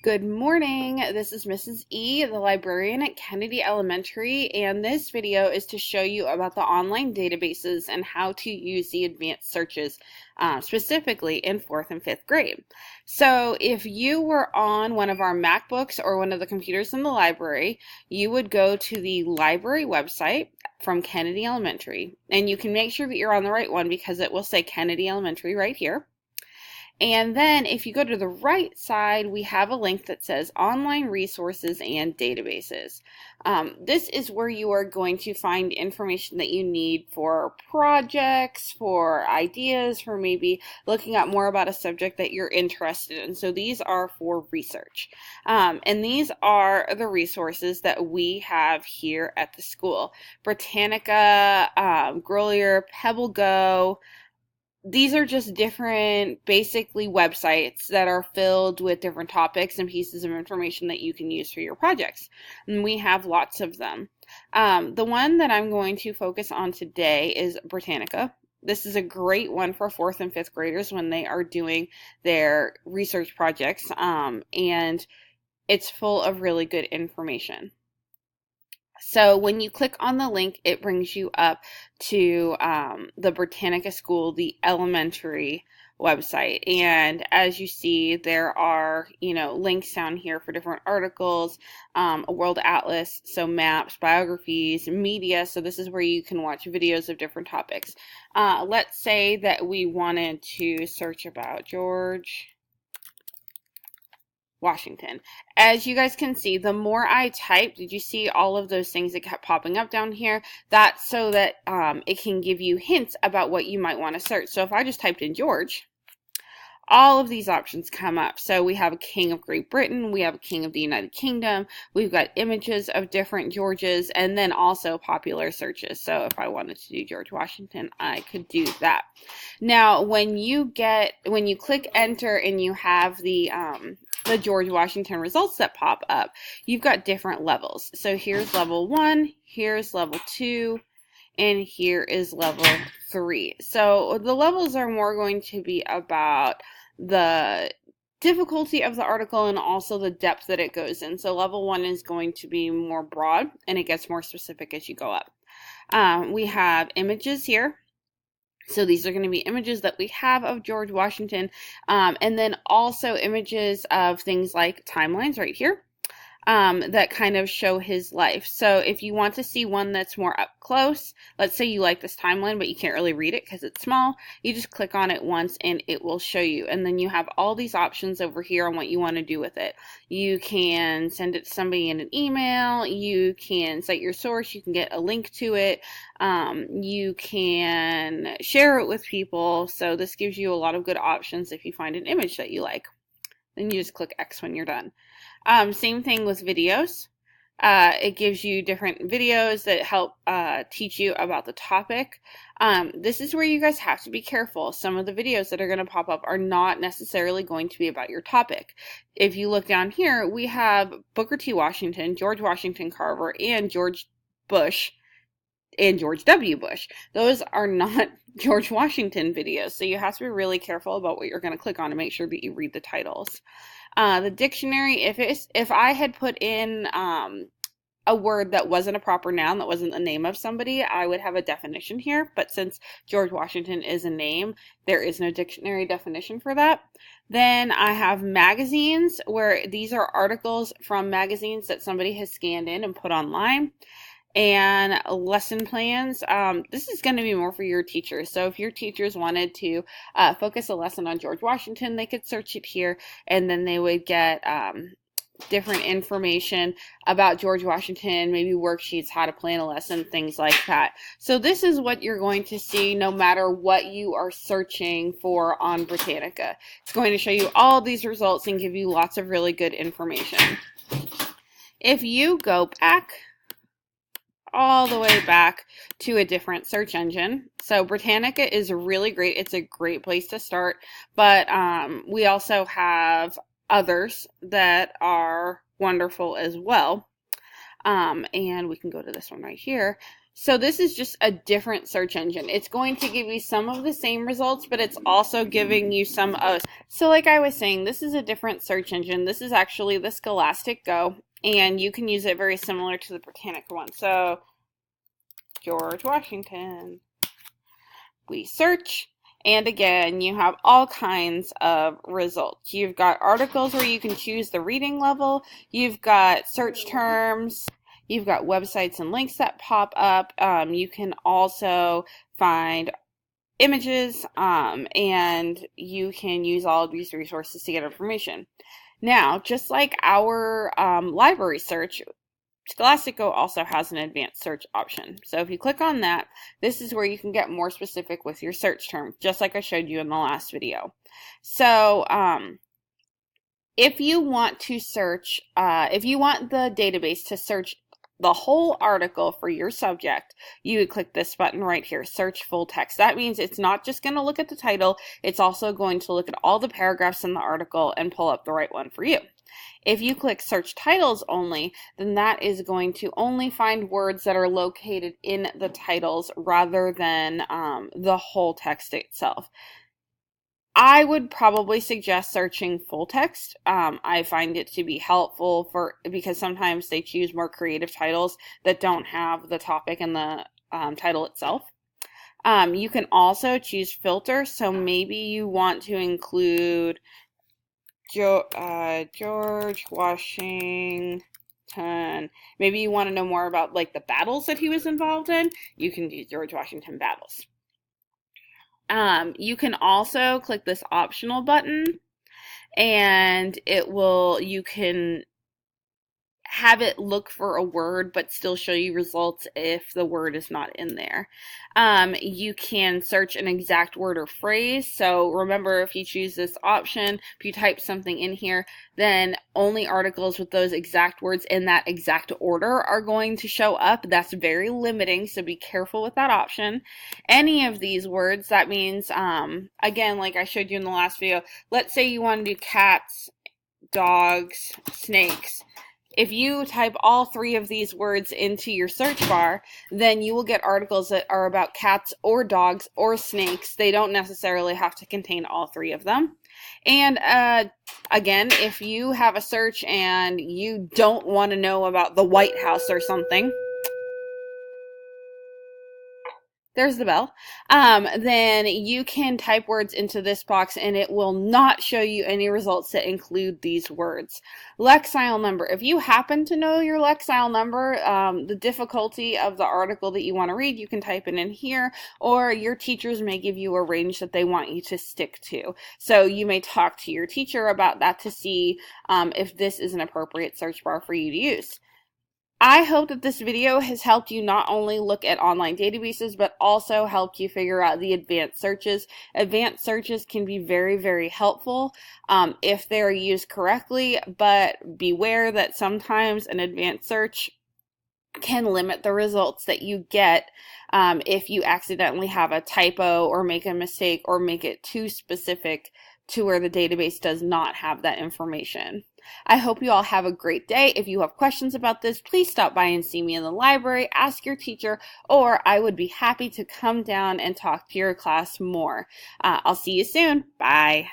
Good morning. This is Mrs. E, the librarian at Kennedy Elementary, and this video is to show you about the online databases and how to use the advanced searches, specifically in 4th and 5th grade. So if you were on one of our MacBooks or one of the computers in the library, you would go to the library website from Kennedy Elementary, and you can make sure that you're on the right one because it will say Kennedy Elementary right here. And then if you go to the right side, we have a link that says online resources and databases. This is where you are going to find information that you need for projects, for ideas, for maybe looking at more about a subject that you're interested in. So these are for research. And these are the resources that we have here at the school. Britannica, Grolier, PebbleGo. These are just different, basically, websites that are filled with different topics and pieces of information that you can use for your projects. And we have lots of them. The one that I'm going to focus on today is Britannica. This is a great one for 4th and 5th graders when they are doing their research projects, and it's full of really good information. So when you click on the link, it brings you up to the Britannica School, the elementary website. And as you see, there are, links down here for different articles, a world atlas, so maps, biographies, media. So this is where you can watch videos of different topics. Let's say that we wanted to search about George Washington. As you guys can see, the more I type, did you see all of those things that kept popping up down here? That's so that it can give you hints about what you might want to search. So if I just typed in George, all of these options come up. So we have a king of Great Britain, we have a king of the United Kingdom, we've got images of different Georges, and then also popular searches. So if I wanted to do George Washington, I could do that. Now, when you click enter and you have the George Washington results that pop up, you've got different levels. So here's level 1, here's level 2, and here is level 3. So the levels are more going to be about the difficulty of the article and also the depth that it goes in. So level 1 is going to be more broad, and it gets more specific as you go up. We have images here. So these are going to be images that we have of George Washington, and then also images of things like timelines right here. That kind of show his life. So if you want to see one that's more up close, let's say you like this timeline but you can't really read it because it's small, you just click on it once and it will show you. And then you have all these options over here on what you want to do with it. You can send it to somebody in an email, you can cite your source, you can get a link to it, you can share it with people. So this gives you a lot of good options if you find an image that you like. Then you just click X when you're done. Same thing with videos. It gives you different videos that help teach you about the topic. This is where you guys have to be careful. Some of the videos that are going to pop up are not necessarily going to be about your topic. If you look down here, we have Booker T. Washington, George Washington Carver, and George Bush, and George W. Bush. Those are not George Washington videos, so you have to be really careful about what you're going to click on to make sure that you read the titles. The dictionary, if I had put in a word that wasn't a proper noun, that wasn't the name of somebody, I would have a definition here, but since George Washington is a name, there is no dictionary definition for that. Then I have magazines, where these are articles from magazines that somebody has scanned in and put online. And lesson plans, this is going to be more for your teachers. So if your teachers wanted to focus a lesson on George Washington, they could search it here, and then they would get different information about George Washington, maybe worksheets, how to plan a lesson, things like that. So this is what you're going to see no matter what you are searching for on Britannica. It's going to show you all these results and give you lots of really good information. If you go back all the way back to a different search engine. So Britannica is really great. It's a great place to start, but we also have others that are wonderful as well. And we can go to this one right here. So this is just a different search engine. It's going to give you some of the same results, but it's also giving you some of. So like I was saying, this is a different search engine. This is actually the Scholastic Go, and you can use it very similar to the Britannica one. So George Washington. We search, and again, you have all kinds of results. You've got articles where you can choose the reading level. You've got search terms. You've got websites and links that pop up. You can also find images, and you can use all of these resources to get information. Now, just like our library search, Scholastic Go also has an advanced search option. So if you click on that, this is where you can get more specific with your search term, just like I showed you in the last video. So if you want to search, if you want the database to search the whole article for your subject, you would click this button right here, search full text. That means it's not just going to look at the title, it's also going to look at all the paragraphs in the article and pull up the right one for you. If you click search titles only, then that is going to only find words that are located in the titles rather than the whole text itself. I would probably suggest searching full text. I find it to be helpful because sometimes they choose more creative titles that don't have the topic and the title itself. You can also choose filter, so maybe you want to include George Washington. Maybe you want to know more about like the battles that he was involved in. You can do George Washington battles. You can also click this optional button, and you can have it look for a word but still show you results if the word is not in there. You can search an exact word or phrase. So remember, if you choose this option, if you type something in here, then only articles with those exact words in that exact order are going to show up. That's very limiting, so be careful with that option. Any of these words, that means, again, like I showed you in the last video, let's say you want to do cats, dogs, snakes. If you type all three of these words into your search bar, then you will get articles that are about cats or dogs or snakes. They don't necessarily have to contain all three of them. And again, if you have a search and you don't want to know about the White House or something, there's the bell, then you can type words into this box and it will not show you any results that include these words. Lexile number. If you happen to know your Lexile number, the difficulty of the article that you want to read, you can type it in here, or your teachers may give you a range that they want you to stick to. So you may talk to your teacher about that to see if this is an appropriate search bar for you to use. I hope that this video has helped you not only look at online databases, but also helped you figure out the advanced searches. Advanced searches can be very, very helpful if they're used correctly, but beware that sometimes an advanced search can limit the results that you get if you accidentally have a typo or make a mistake or make it too specific to where the database does not have that information. I hope you all have a great day. If you have questions about this, please stop by and see me in the library, ask your teacher, or I would be happy to come down and talk to your class more. I'll see you soon. Bye.